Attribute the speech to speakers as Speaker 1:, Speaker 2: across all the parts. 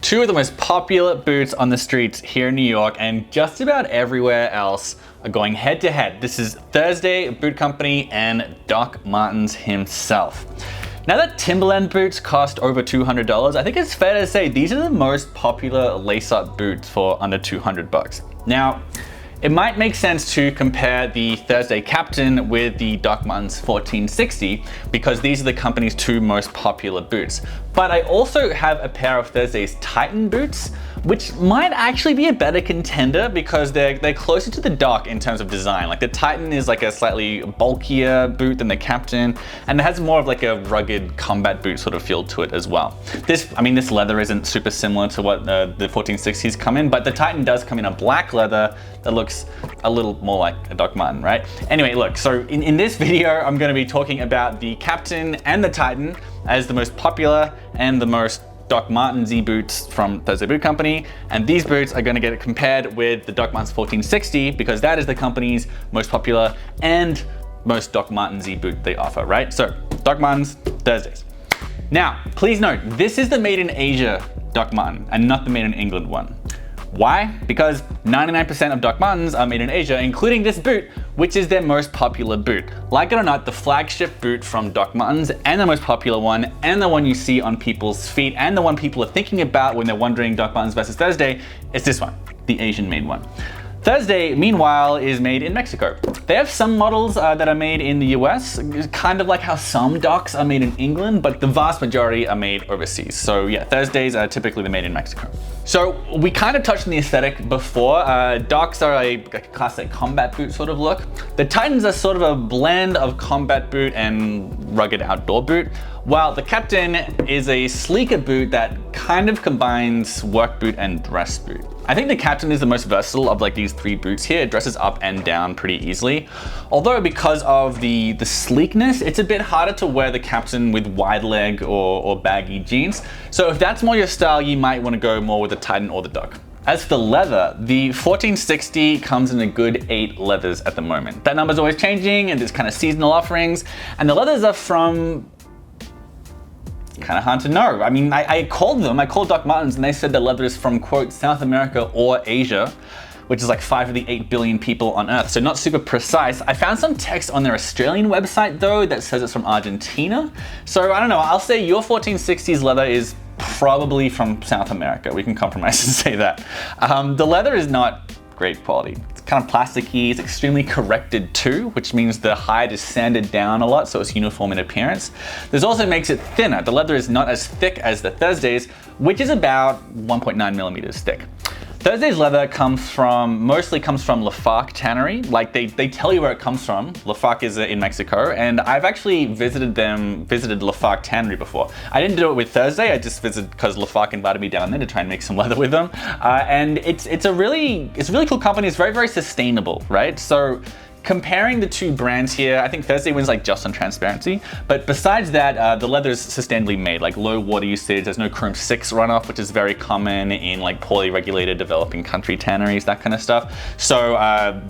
Speaker 1: two of the most popular boots on the streets here in New York and just about everywhere else are going head to head. This is Thursday Boot Company and Doc Martens himself. Now that Timberland boots cost over $200, I think it's fair to say these are the most popular lace-up boots for under 200 bucks. Now, it might make sense to compare the Thursday Captain with the Doc Martens 1460 because these are the company's two most popular boots. But I also have a pair of Thursday's Titan boots, which might actually be a better contender because they're closer to the Doc in terms of design. Like the Titan is like a slightly bulkier boot than the Captain, and it has more of like a rugged combat boot sort of feel to it as well. This leather isn't super similar to what the 1460s come in, but the Titan does come in a black leather that looks a little more like a Doc Marten, right? Anyway, look, so in this video, I'm gonna be talking about the Captain and the Titan as the most popular and the most Doc Martens-y boots from Thursday Boot Company, and these boots are gonna get compared with the Doc Martens 1460 because that is the company's most popular and most Doc Martens-y boot they offer, right? So, Doc Martens, Thursdays. Now, please note, this is the made in Asia Doc Marten and not the made in England one. Why? Because 99% of Doc Martens are made in Asia, including this boot, which is their most popular boot. Like it or not, the flagship boot from Doc Martens and the most popular one, and the one you see on people's feet, and the one people are thinking about when they're wondering Doc Martens versus Thursday, is this one, the Asian made one. Thursday, meanwhile, is made in Mexico. They have some models that are made in the US, kind of like how some Docs are made in England, but the vast majority are made overseas. So yeah, Thursdays are typically made in Mexico. So we kind of touched on the aesthetic before. Docs are a classic combat boot sort of look. The Titans are sort of a blend of combat boot and rugged outdoor boot, while the Captain is a sleeker boot that kind of combines work boot and dress boot. I think the Captain is the most versatile of like these three boots here. It dresses up and down pretty easily. Although because of the sleekness, it's a bit harder to wear the Captain with wide leg or baggy jeans. So if that's more your style, you might want to go more with the Titan or the Doc. As for leather, the 1460 comes in a good 8 leathers at the moment. That number's always changing and there's kind of seasonal offerings. And the leathers are from kind of hard to know. I mean, I called Doc Martens and they said the leather is from, quote, South America or Asia, which is like 5 of the 8 billion people on Earth, so not super precise. I found some text on their Australian website though that says it's from Argentina. So I don't know, I'll say your 1460s leather is probably from South America. We can compromise and say that. The leather is not great quality. It's kind of plasticky, it's extremely corrected too, which means the hide is sanded down a lot so it's uniform in appearance. This also makes it thinner. The leather is not as thick as the Thursdays, which is about 1.9 millimeters thick. Thursday's leather mostly comes from Lafargue Tannery. Like they tell you where it comes from. Lafargue is in Mexico, and I've actually visited Lafargue Tannery before. I didn't do it with Thursday, I just visited because Lafargue invited me down there to try and make some leather with them. And it's a really cool company. It's very, very sustainable, right? So comparing the two brands here, I think Thursday wins like just on transparency, but besides that, the leather is sustainably made, like low water usage, there's no chrome 6 runoff, which is very common in like poorly regulated developing country tanneries, that kind of stuff. So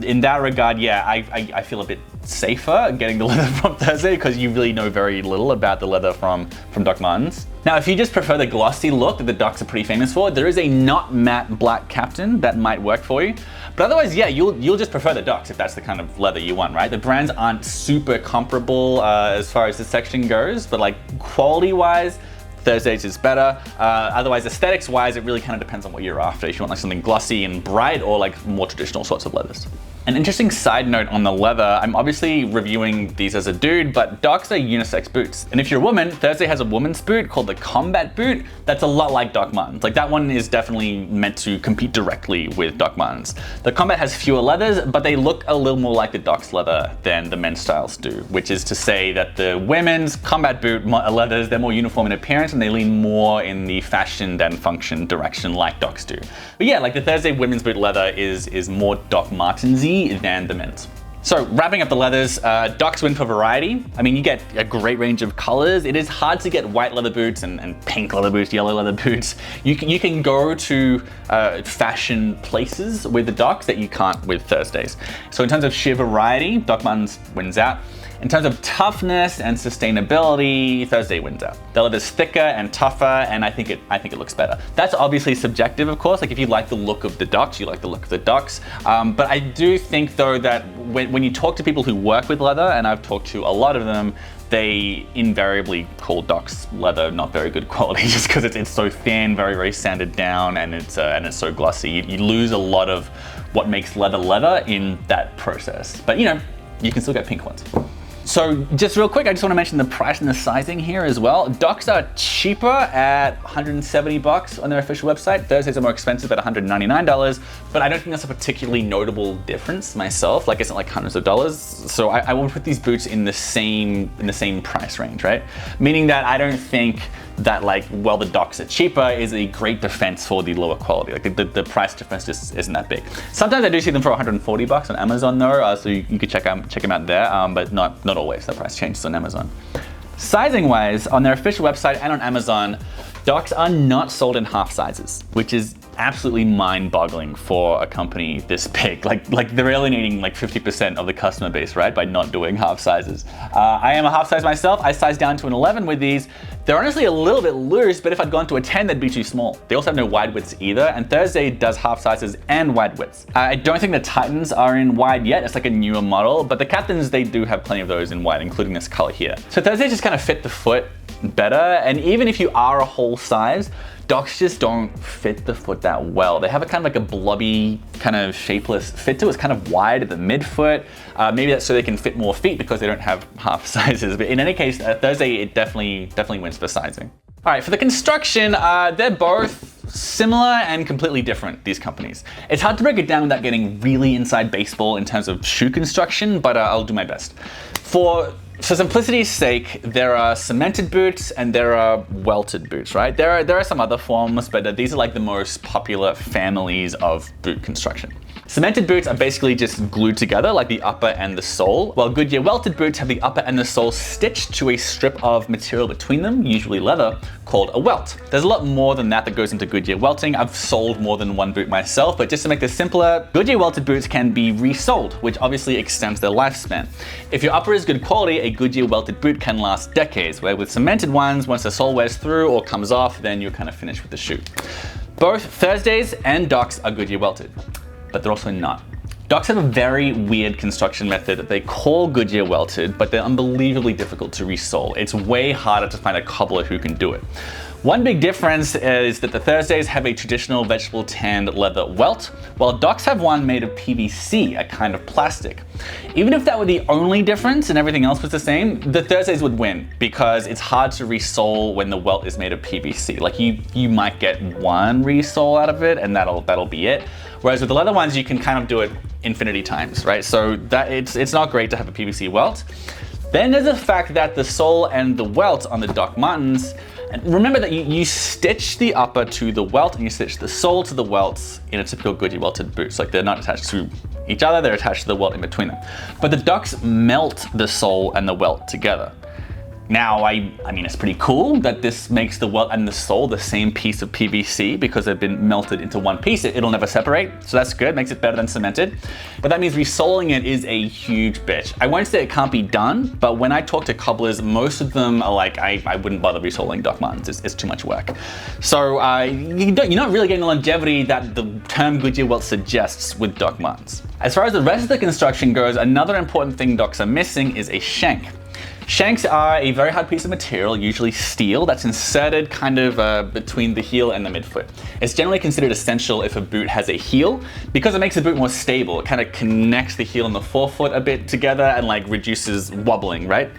Speaker 1: in that regard, yeah, I feel a bit safer getting the leather from Thursday because you really know very little about the leather from Doc Martens. Now, if you just prefer the glossy look that the Docs are pretty famous for, there is a not matte black Captain that might work for you. But otherwise, yeah, you'll just prefer the Docs if that's the kind of leather you want, right? The brands aren't super comparable as far as this section goes, but like quality-wise, Thursdays is better. Otherwise, aesthetics-wise, it really kind of depends on what you're after. If you want like something glossy and bright or like more traditional sorts of leathers. An interesting side note on the leather, I'm obviously reviewing these as a dude, but Docs are unisex boots. And if you're a woman, Thursday has a woman's boot called the Combat Boot that's a lot like Doc Martens. Like that one is definitely meant to compete directly with Doc Martens. The Combat has fewer leathers, but they look a little more like the Doc's leather than the men's styles do, which is to say that the women's Combat Boot leathers, they're more uniform in appearance and they lean more in the fashion than function direction like Docs do. But yeah, like the Thursday women's boot leather is more Doc Martens-y than the men's. So wrapping up the leathers, Docs win for variety. I mean, you get a great range of colors. It is hard to get white leather boots and pink leather boots, yellow leather boots. You can go to fashion places with the Docs that you can't with Thursdays. So in terms of sheer variety, Doc Martens wins out. In terms of toughness and sustainability, Thursday wins out. The leather's thicker and tougher, and I think it looks better. That's obviously subjective, of course. Like if you like the look of the Docs, you like the look of the Docs. But I do think though that when you talk to people who work with leather, and I've talked to a lot of them, they invariably call Docs leather not very good quality just because it's so thin, very sanded down, and it's so glossy. You lose a lot of what makes leather in that process. But you know, you can still get pink ones. So just real quick, I just want to mention the price and the sizing here as well. Docs are cheaper at $170 on their official website. Thursdays are more expensive at $199, but I don't think that's a particularly notable difference myself. Like it's not like hundreds of dollars. So I will put these boots in the same price range, right? Meaning that I don't think that like, well, the Docs are cheaper is a great defense for the lower quality. Like the price difference just isn't that big. Sometimes I do see them for $140 on Amazon though, so you could check them out there, but not always. The price changes on Amazon. Sizing wise, on their official website and on Amazon, Docs are not sold in half sizes, which is absolutely mind-boggling for a company this big. Like they're alienating like 50% of the customer base, right? By not doing half sizes. I am a half size myself. I sized down to an 11 with these. They're honestly a little bit loose, but if I'd gone to a 10, they'd be too small. They also have no wide widths either, and Thursday does half sizes and wide widths. I don't think the Titans are in wide yet. It's like a newer model, but the Captains, they do have plenty of those in wide, including this color here. So Thursday just kind of fit the foot better, and even if you are a whole size, Docs just don't fit the foot that well. They have a kind of like a blobby, kind of shapeless fit to it. It's kind of wide at the midfoot. Maybe that's so they can fit more feet because they don't have half sizes. But in any case, Thursday, it definitely wins for sizing. All right, for the construction, they're both similar and completely different, these companies. It's hard to break it down without getting really inside baseball in terms of shoe construction, but I'll do my best. For simplicity's sake, there are cemented boots and there are welted boots, right? There are some other forms, but these are like the most popular families of boot construction. Cemented boots are basically just glued together, like the upper and the sole, while Goodyear welted boots have the upper and the sole stitched to a strip of material between them, usually leather, called a welt. There's a lot more than that goes into Goodyear welting. I've soled more than one boot myself, but just to make this simpler, Goodyear welted boots can be resoled, which obviously extends their lifespan. If your upper is good quality, a Goodyear welted boot can last decades, where with cemented ones, once the sole wears through or comes off, then you're kind of finished with the shoe. Both Thursdays and Docs are Goodyear welted, but they're also not. Docs have a very weird construction method that they call Goodyear welted, but they're unbelievably difficult to resole. It's way harder to find a cobbler who can do it. One big difference is that the Thursdays have a traditional vegetable tanned leather welt, while Docs have one made of PVC, a kind of plastic. Even if that were the only difference and everything else was the same, the Thursdays would win because it's hard to resole when the welt is made of PVC. Like you might get one resole out of it and that'll be it. Whereas with the leather ones, you can kind of do it infinity times, right? So that it's not great to have a PVC welt. Then there's the fact that the sole and the welt on the Doc Martens, and remember that you stitch the upper to the welt and you stitch the sole to the welts in a typical Goodyear welted boots. Like they're not attached to each other, they're attached to the welt in between them. But the Docs melt the sole and the welt together. Now, I mean, it's pretty cool that this makes the welt and the sole the same piece of PVC because they've been melted into one piece. It'll never separate, so that's good, makes it better than cemented. But that means resoling it is a huge bitch. I won't say it can't be done, but when I talk to cobblers, most of them are like, I wouldn't bother resoling Doc Martens, it's too much work. So you're not really getting the longevity that the term Goodyear welt suggests with Doc Martens. As far as the rest of the construction goes, another important thing Docs are missing is a shank. Shanks are a very hard piece of material, usually steel, that's inserted kind of between the heel and the midfoot. It's generally considered essential if a boot has a heel because it makes the boot more stable. It kind of connects the heel and the forefoot a bit together and like reduces wobbling, right?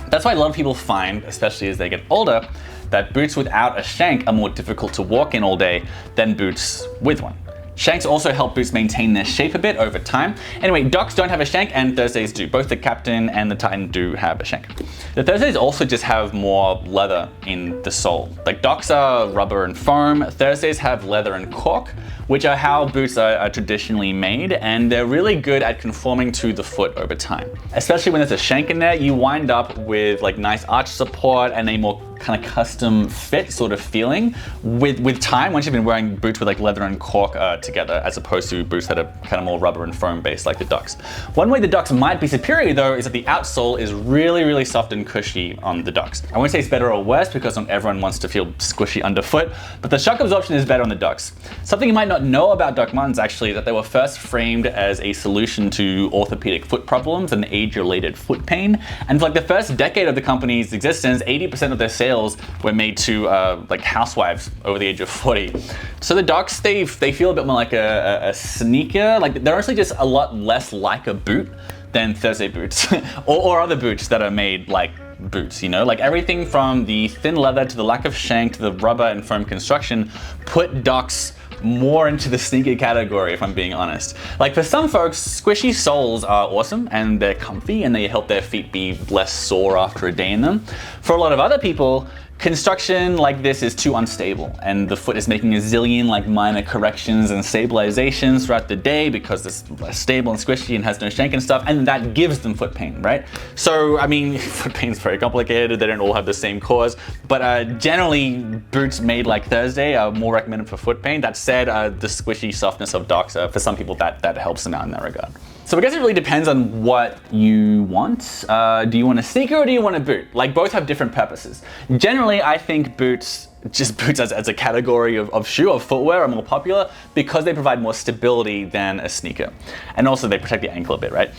Speaker 1: That's why a lot of people find, especially as they get older, that boots without a shank are more difficult to walk in all day than boots with one. Shanks also help boots maintain their shape a bit over time. Anyway, Docs don't have a shank and Thursdays do. Both the Captain and the Titan do have a shank. The Thursdays also just have more leather in the sole. Like Docs are rubber and foam, Thursdays have leather and cork, which are how boots are traditionally made, and they're really good at conforming to the foot over time. Especially when there's a shank in there, you wind up with like nice arch support and a more kind of custom fit sort of feeling with time once you've been wearing boots with like leather and cork together, as opposed to boots that are kind of more rubber and foam based like the Ducks. One way the Ducks might be superior though is that the outsole is really soft and cushy on the Ducks. I won't say it's better or worse because not everyone wants to feel squishy underfoot, but the shock absorption is better on the Ducks. Something you might not know about Doc Martens actually is that they were first framed as a solution to orthopedic foot problems and age-related foot pain. And for like the first decade of the company's existence, 80% of their sales were made to like housewives over the age of 40. So the Ducks, they feel a bit more like a sneaker. Like they're actually just a lot less like a boot than Thursday boots or other boots that are made like boots, you know? Like everything from the thin leather to the lack of shank to the rubber and foam construction put Ducks more into the sneaker category, if I'm being honest. Like for some folks, squishy soles are awesome and they're comfy and they help their feet be less sore after a day in them. For a lot of other people, construction like this is too unstable and the foot is making a zillion like minor corrections and stabilizations throughout the day because it's less stable and squishy and has no shank and stuff, and that gives them foot pain, right? So I mean, foot pain is very complicated, they don't all have the same cause, but generally boots made like Thursday are more recommended for foot pain. That said, the squishy softness of Docs, for some people that helps them out in that regard. So I guess it really depends on what you want. Do you want a sneaker or do you want a boot? Like both have different purposes. Generally, I think boots as a category of shoe or footwear are more popular because they provide more stability than a sneaker. And also they protect the ankle a bit, right?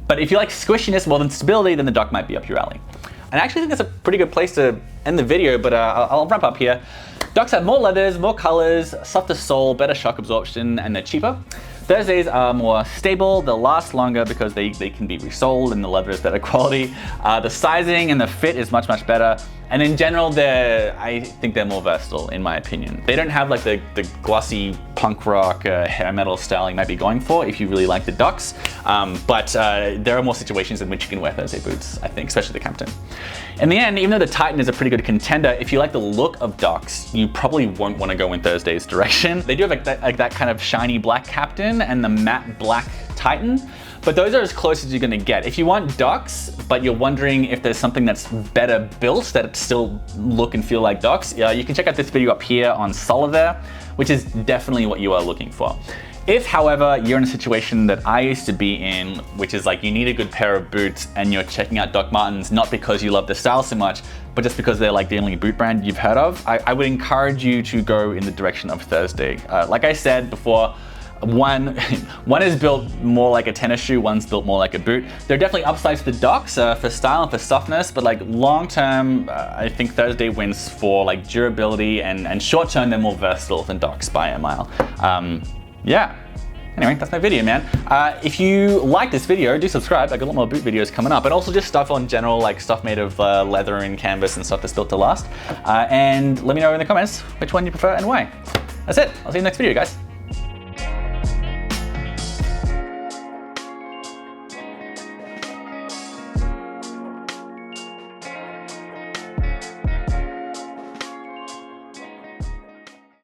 Speaker 1: But if you like squishiness more than stability, then the Doc might be up your alley. And I actually think that's a pretty good place to end the video, but I'll wrap up here. Docs have more leathers, more colors, softer sole, better shock absorption, and they're cheaper. Thursdays are more stable, they'll last longer because they can be resoled and the leather is better quality. The sizing and the fit is much better. And in general, I think they're more versatile in my opinion. They don't have like the glossy punk rock hair metal style you might be going for if you really like the Ducks. But there are more situations in which you can wear Thursday boots, I think, especially the Captain. In the end, even though the Titan is a pretty good contender, if you like the look of Ducks, you probably won't want to go in Thursday's direction. They do have like that kind of shiny black Captain and the matte black Titan, but those are as close as you're gonna get. If you want Ducks, but you're wondering if there's something that's better built that still look and feel like Ducks, you can check out this video up here on Solidaire, which is definitely what you are looking for. If, however, you're in a situation that I used to be in, which is like you need a good pair of boots and you're checking out Doc Martens not because you love the style so much, but just because they're like the only boot brand you've heard of, I would encourage you to go in the direction of Thursday. Like I said before, one is built more like a tennis shoe, one's built more like a boot. There are definitely upsides to the Docs for style and for softness, but like long term, I think Thursday wins for like durability, and short term they're more versatile than Docs by a mile. Yeah. Anyway, that's my video, man. If you like this video, do subscribe. I got a lot more boot videos coming up, and also just stuff on general, like stuff made of leather and canvas and stuff that's built to last. And let me know in the comments which one you prefer and why. That's it. I'll see you in the next video, guys.